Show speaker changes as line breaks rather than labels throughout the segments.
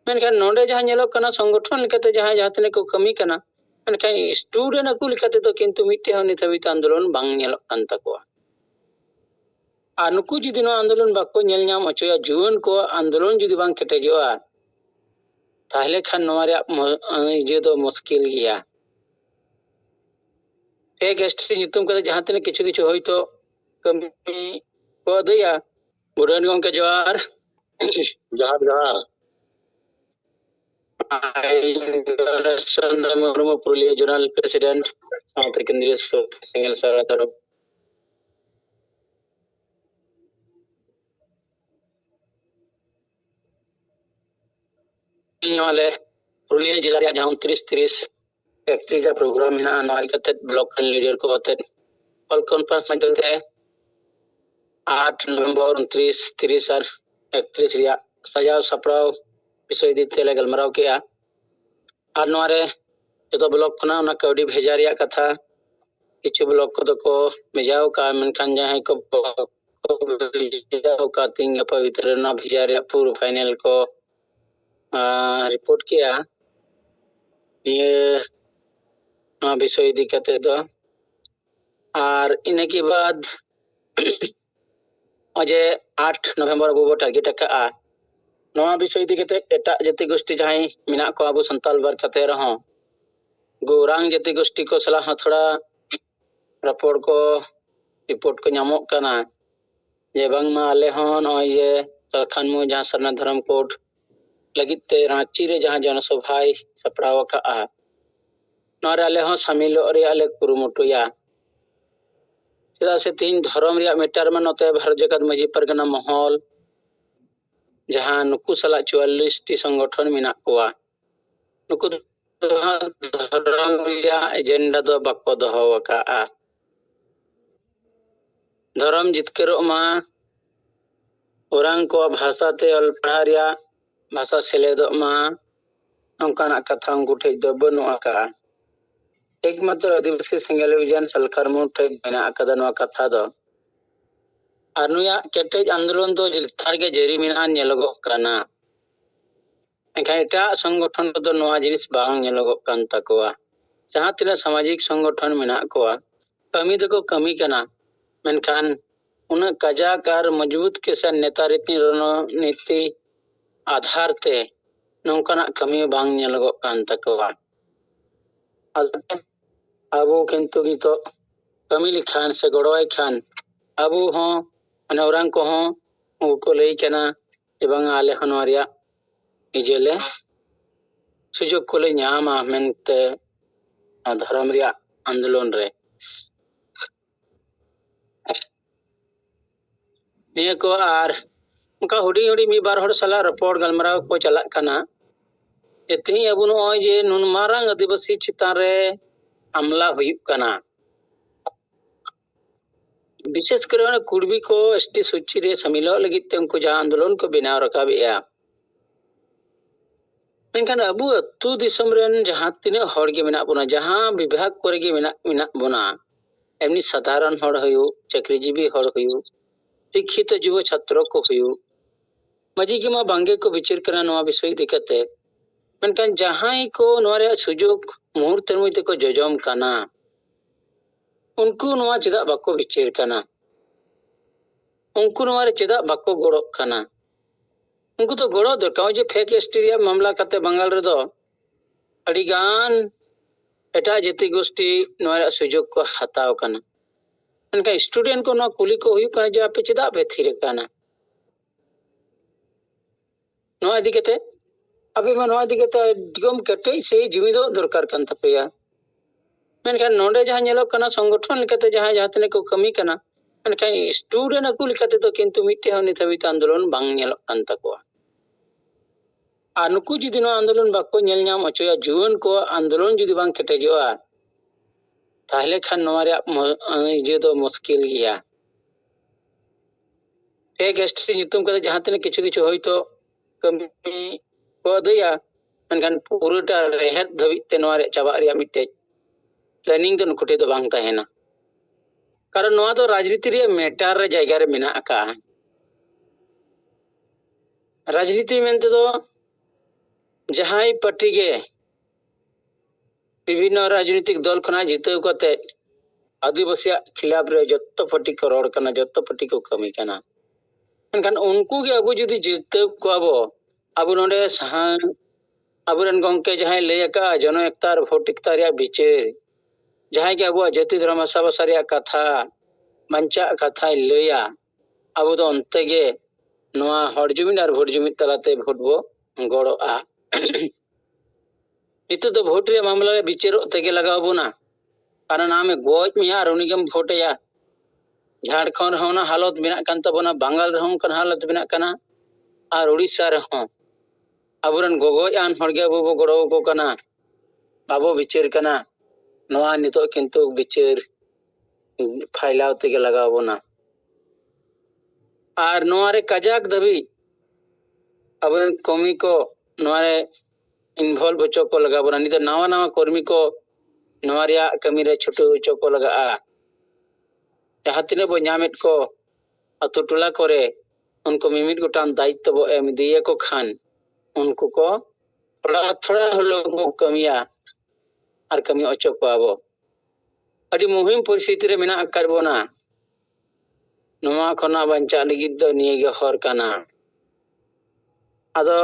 मेनखान नोंडे जहां ñelok kana संगठन लेकाते जहां जहां तने को कमी kana मेनखान स्टूडेंट aku लेकाते तो किंतु मिट्टे हoni तबित आंदोलन बांग ñelok kan takoa ar nuku judi no आंदोलन bako ñel ñam ochoya juwan ko आंदोलन judi bang ketejoa ताहले खान नोवारे ये तो मुश्किल गया एक एसटी नितुम करे जहां तने किछु किछु होई तो कमी को दया बुरान गम के जवार Jahar Jahar Chandra Murmu Purulia zonal president south केंद्रीय सिंगल सरादर वाले पुरुलिया जिला रे जहां 30 30 का प्रोग्राम है ना कते ब्लॉक लीडर को होते कॉल कॉन्फ्रेंस में चलते हैं 8 नवंबर 29 30 और 31 रिया सजाव सपड़ाव विषय दीते ले गलमराव किया और नोरे जो ब्लॉक खना ना कवडी भेजा रिया कथा किछु ब्लॉक को तो भेजाव का मनखान जहां को भेजाव का तिंग पवित्र ना भेजा रिया पूर्व फाइनल को रिपोर्ट किया ये विषय दिक्कत दो और इन्हें के बाद अजे 8 नवंबर अबो टारगेट का नवा विषय दिक्कत एटा जाति गोष्ठी जहां मिना को अबो संताल बर कते रहो गौरांग जाति गोष्ठी को सलाह थोड़ा रिपोर्ट को नामो कना जे बांगमा आले हन ये सरखानमु जहां सरना धर्म कोड लगित ते रांची रे जहां जनसभाई सपड़ाव का नोरे आले हन शामिल रे आले कुरुमुटुया चेदा से तीन धर्म रिया मेटर में नते भारत जगत मजी परगना महल जहां नुकु सला 44 टी संगठन मिना कोआ नुकु धर्म रिया एजेंडा दो बको दहो का धर्म जितकरो मा औरंग को भाषा ते अल पढ़ा रिया भाषा सेलेदो मा अंकाना कथा उठे दो बनुआ का एकमात्र आदिवासी सिंगल विजन सरकार मुठे मेना अकदनवा कथा दो अनुया केटेज आंदोलन दो जिलथार के जेरी मेना नेलगो काना एटा संगठन दो नवा जिनिस बांग नेलगो कान तकोआ जहां तिना सामाजिक संगठन मेना कोआ कमी दको कमी काना मेनखान उन कजाकार मजबूत के सन नेता रणनीति आधार ते नौकाना कमी बांग नेलगो कान तकोआ अबो किंतु तो कमी लिखान से गड़वाई खान अबो हों अनौरंग को हों उनको ले केना एवं आले हनवारिया इजेले सुजोग को ले न्यामा मेनते धर्म रिया आंदोलन रे निया को आर उनका हुडी हुडी मी बार हड़ सला रिपोर्ट गलमराव को चला कना एतनी अबो नो जे नुन मारांग आदिवासी चितान रे हमला हुई कना विशेष कर कुर्बी को एसटी सूची रे समिलो लगित उनको जहां आंदोलन को बनाव रकाबेया मेनखान अबु अतु दिसम रेन जहां तिने हड़ के मेना बोना जहां विभाग करे के मेना बोना एमनी साधारण हड़ हुयु चाकरीजीवी हड़ हुयु शिक्षित युवा छात्रों को हुयु मजी के मा बांगे को विचार करना नवा विषय दिक्कते मेनखान जहां को नोरे सुजोग मुहूर्त मुते को जजम काना उनको नवा चेदा बाको विचार काना उनको नोरे चेदा बाको गोड़ो काना उनको तो गोड़ो दरकार जे फेक एसटी मामला कते बंगाल रे दो अड़ी गान एटा जति गोष्ठी नोरे सुजोग को हताव काना उनका स्टूडेंट को ना कुली को हुई का जे आपे चेदा बे थिरे काना नोआ दिकते अभी मनवा दिकते दिगम कटे से जिमी दो दरकार कान तपेया मेनखान नोंडे जहां ñelok kana संगठन लेकाते जहां जहां तने को कमी kana मेनखान स्टूडेंट aku लेकाते तो किंतु मिट्टे हoni तबित आंदोलन बांग ñelok kan takoa अनुकु जुदी नो आंदोलन बाको ñel ñam ochoya जुवन को आंदोलन जुदी बांग केटेजोआ ताहले खान नोवारे ये तो मुश्किल गया एक एसटी नितुम करे जहां तने किछु किछु होई तो कमी को दया मेनखान पुरुटा रेहत धबित ते नोवारे चाबा रिया मिट्टे प्लानिंग तो नुकुटे तो बांग ताहेना कारण नोआ तो राजनीति रे मेटार रे जायगा रे मेना का राजनीति मेनते तो जहाई पार्टी के विभिन्न राजनीतिक दल खना जिताव कते आदिवासी खिलाफ रे जत्तो पार्टी को रोड करना जत्तो पार्टी को कमी करना एनखान उनको के अब जुदी जिताव को अब नोडे अबुरन गंके जहां लेका जन एकतार भोट एकतार विचार जहां के अब जाति धर्म आसाबासा कथा बंचा कथा लैया अब तो अंते गे नोआ हर जुमिन और भोट जुमिन तलाते भोट बो गड़ोआ नितो तो भोट रे मामला रे विचारो तेगे लगाव बोना कारण आमे गोज मिया और उनिगम भोटया झारखंड होना हालत बिना कान तबना बंगाल रहम कन हालत बिना कना और उड़ीसा रहो अबुरन गोगोज आन हरगे बो गड़ो को कना बाबो विचार कना नोआ नितो किंतु विचार फैलाव तेगे लगाव बोना और नोआ रे कजाक दबी अबुरन कमी को नोआ रे इन्वॉल्व होचो को लगा बोना नितो नवा नवा कर्मी को नोआ रे कमी रे छुटो होचो को लगा जहां तिने बो ᱧᱟᱢᱮᱫ को अतु टोला करे उनको मिमिट गोटान दायित्व बो एम दिए को खान उनको को थोड़ा थोड़ा लोग को कमिया और कमी ओचो को आबो अडी मुहिम परिस्थिति रे मेना कर बोना नोआ खना बंचा लगिद दो निये गे हर काना आदो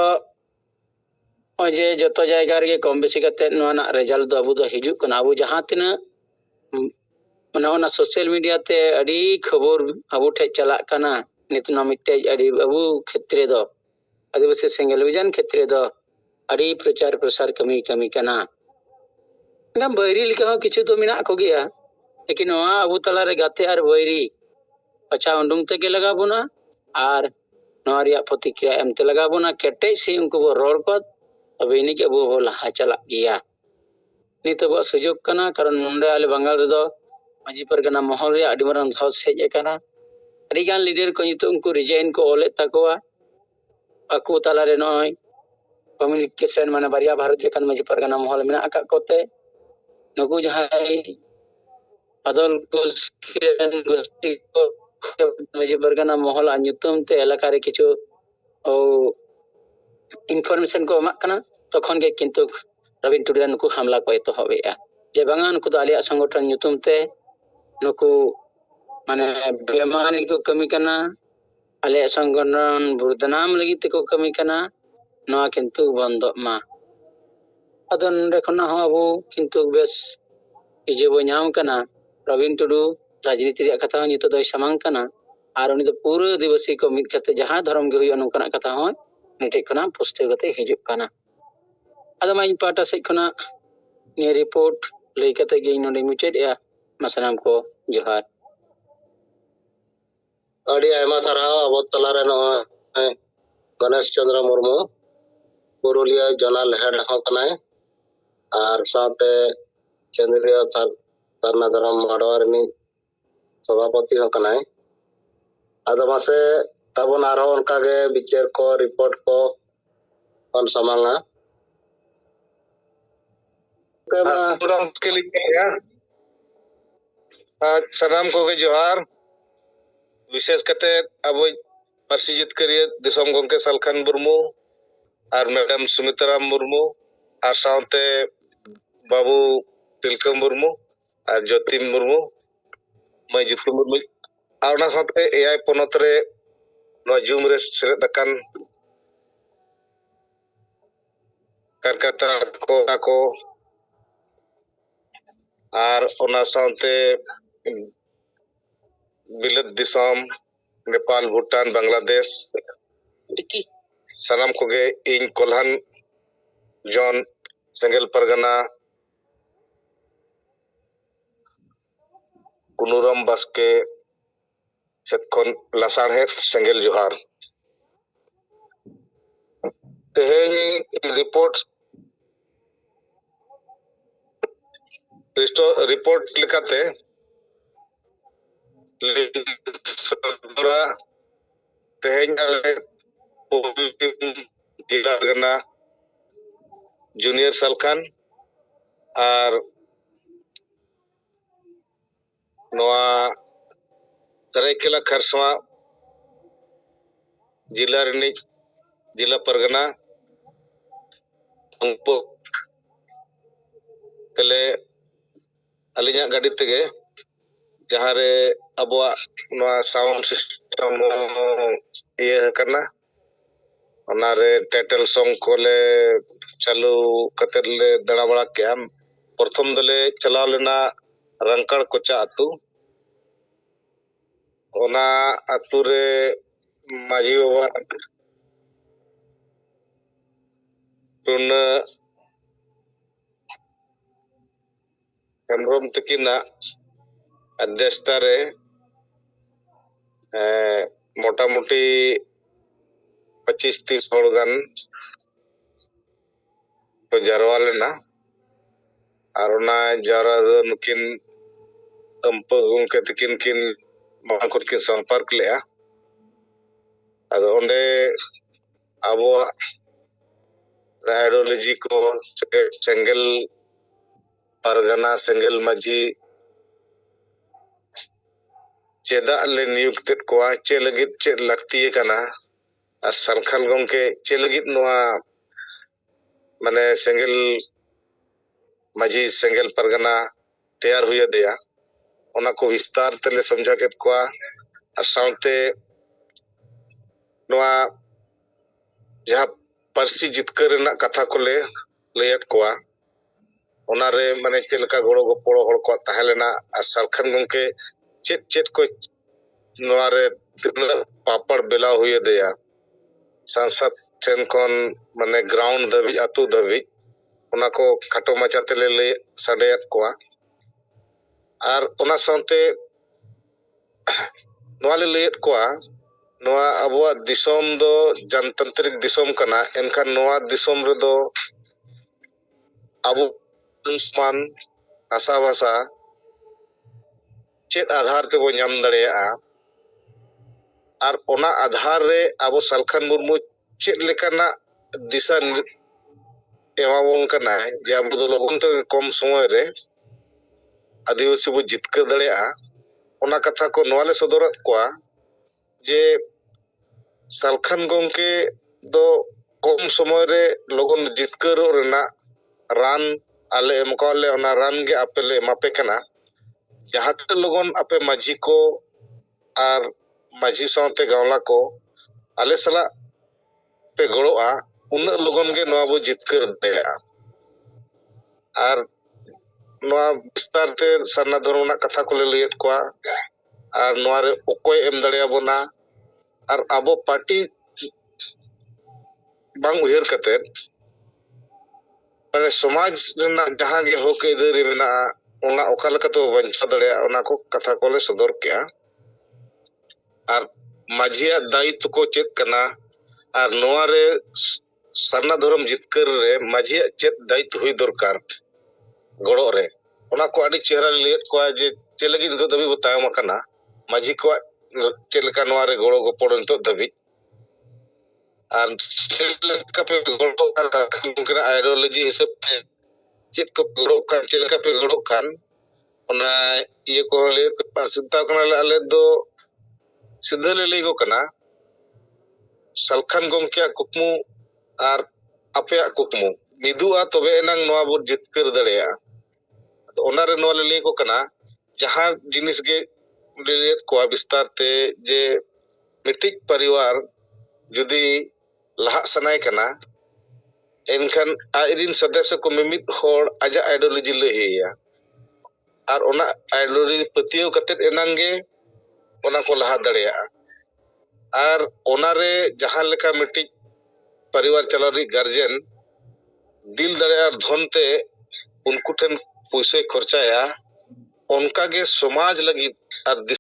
ओजे जतो जायगा रे कम बेसी कते नोआ ना रिजल्ट दो अबु दो हिजुक कना अबु जहां तिना सोशल मीडिया ते अड़ी खबर अबु ठे चला कना नितना मिटे अड़ी अबु क्षेत्र दो आदिवासी सिंगल विजन क्षेत्र दो अड़ी प्रचार प्रसार कमी कमी कना ना बैरी लिखा किछु तो मिना को गया लेकिन वहां अबु तला रे गाते और बैरी अच्छा उंडुंग ते के लगा बोना और नोआ रिया प्रतिक्रिया एमते लगा बोना केटे से उनको बो रोड को अब इनी के अबु बो लहा चला गया नित बो सुजोग कना कारण नोंडे आले बंगाल रे दो माजी परगना महल रे अडी मरन धस हेज कना अडी गान लीडर को नितो उनको रिजाइन को ओले तकोवा अकु तला रे नय कम्युनिकेशन माने बारिया भारत लेकन माजी परगना महल मेना अका कोते नुकु जहाय अदल को गोष्ठी को माजी परगना महल अनुतम ते एलाका रे किछु ओ इनफॉरमेशन को एमा कना तखन के किंतु रविन टुडा नुकु हमला को एतो हबेया जे बांगा नुकु द आलिया संगठन नुतुम ते नुकु माने बेमानी को कमी कना आलिया संगठन बुरदनाम लगी ते को कमी कना नोआ किंतु बंदो मा अदो नंडे खना हो अबु किंतु बेस इजे बो नाम कना रविन टुडू राजनीति रे कथा नितो दो समांग कना और उनी दो पूरा दिवसी को मित कते जहां धर्म गे हुई नोकना कथा हो नेटे खना पुस्तक गते हिजुक कना अदो माइन पाटा से खना ने रिपोर्ट लई कते गे नोडे मुचेद या मसनाम को जोहार
अड़ी आयमा थाराव अब तलारे न गणेश चंद्र मुर्मू पुरुलिया जनाल हेड हो कनाय और साथे केंद्रीय सरना धर्म माडवारनी सभापति हो कनाय आदो मासे तबन आरो उनका गे विचार को रिपोर्ट को on samanga के लिए सलाम को के जोहार विशेष कते अब पार्सी जित करिए दिसम गंके सालखान मुर्मू और मैडम सुमित्रा मुर्मू और साउंते बाबू तिलका मुर्मू और ज्योति मुर्मू मैं जितु मुर्मू और साथे एआई पोनत रे नो जूम रे सेलेद अकान करकता को और ओना साउंते बिलत दिसम नेपाल भूटान बांग्लादेश सनाम कोगे इन कोल्हान जॉन सेंगल परगना कुनुरम बास्के सेतखन लासारहे सेंगल जोहार तेहें रिपोर्ट लिखाते तेहें जिला परगना जूनियर सालखान और नोआ सरायकेला खरसवा जिला परगना
तेले अलिया गाड़ी तेगे जहाँ रे अबुआ साउंड सिस्टम ये करना ओनारे टाइटल सॉन्ग को ले चालू कतर ले दड़ा बड़ा के हम प्रथम दले चलाव लेना रंकड़ कोचा अतु ओना अतु रे माझी बाबा टुन हेमब्रम तकिना अध्यक्षता रे मोटा मोटी 25-30 हड़ गान को जारवा लेना और ओना जारा दो नुकिन अंप गुंके तकिन किन माकुन किन संपर्क लेया अदो ओंडे अबो आइडियोलॉजी को सेंगल परगना सेंगल माझी चेदा ले नियुक्त कोआ चे लगित चे लगती कना और सरखान गंके चे लगित नोआ माने सेंगल माझी सेंगल परगना तैयार हुई दिया ओना को विस्तार तेले समझा के कोआ और साउंते नोआ जहाँ परसी जितकर ना कथा को ले लेट कोआ ओना रे माने चेलका गोड़ो गोपोड़ो हड़ को तहलेना और सरखान गंके चेत चेत को नोआरे पापड़ बेला हुई दिया सांसद ठेन कौन माने ग्राउंड दबी अतु दबी ओना को खाटो माचा तेले ले सडेत कोआ और ओना साउंते नोआले लेट कोआ नोआ अबुआ दिसोम दो जनतांत्रिक दिसोम कना एनखान नोआ दिसोम रे दो अबु मान आशा भाषा चेत आधार ते वो नाम दड़ेया और ओना आधार रे अबो सलखान मुर्मू चेत लेकाना दिशा एमाबोन कना जे अबो दो लोगन तो कम समय रे आदिवासी बो जितकर दड़ेया ओना कथा को नोआले सदरत कोआ जे सलखान गंके दो कम समय रे लोगन जितकर रेना रान आले एमकाले ओना रान गे आपेले मापे कना जहाँ ते लोगन आपे माझी को और माझी साउते गावला को आले सला पे गड़ोआ उन लोगन के नोआ बो जितकर देया और नोआ विस्तार ते सरना धर्म ना कथा को ले लेट कोआ और नोआ रे ओकोय एम दड़ेया बोना और अबो पार्टी बांग उहेर कते माने समाज रेना जहाँ गे होक इधर मेना ओना ओका लका तो बंचा दड़ेया ओना को कथा को ले सदर किया और माझिया दायित्व को चेत कना और नोआ रे सरना धर्म जितकर रे माझिया चेत दायित्व हुई दरकार गड़ो रे ओना को आडी चेहरा लेट को जे चे लगी नितो दबी बताया मकना माझी को चेलका नोआ रे गड़ो गोपड़ नितो दबी और चेलका पे गड़ो का आइडियोलॉजी हिसाब ते चेत को गड़ो का चेलका पे गड़ो खान ओना ये को ले पासिता कना आले दो सिद्ध ले लेगो कना सलखान गंके कुकमु और अपे कुकमु मिदुआ तबे एनंग नोआ बो जितकर दड़ेया तो ओना रे नोआ ले लेगो कना जहां जिनिस गे ले को विस्तार ते जे मिटिक परिवार जुदी लहा सनाय कना एनखान आइरिन सदस्य को मिमित होड़ आजा आइडियोलॉजी ले हेया और ओना आइडियोलॉजी पतियो कते एनंगे ओना को लहा दड़ेया और ओना रे जहां लेका मिटिक परिवार चलारी गार्जियन दिल दड़ेया धन ते उनको ठन पैसे खर्चाया उनका के समाज लगी और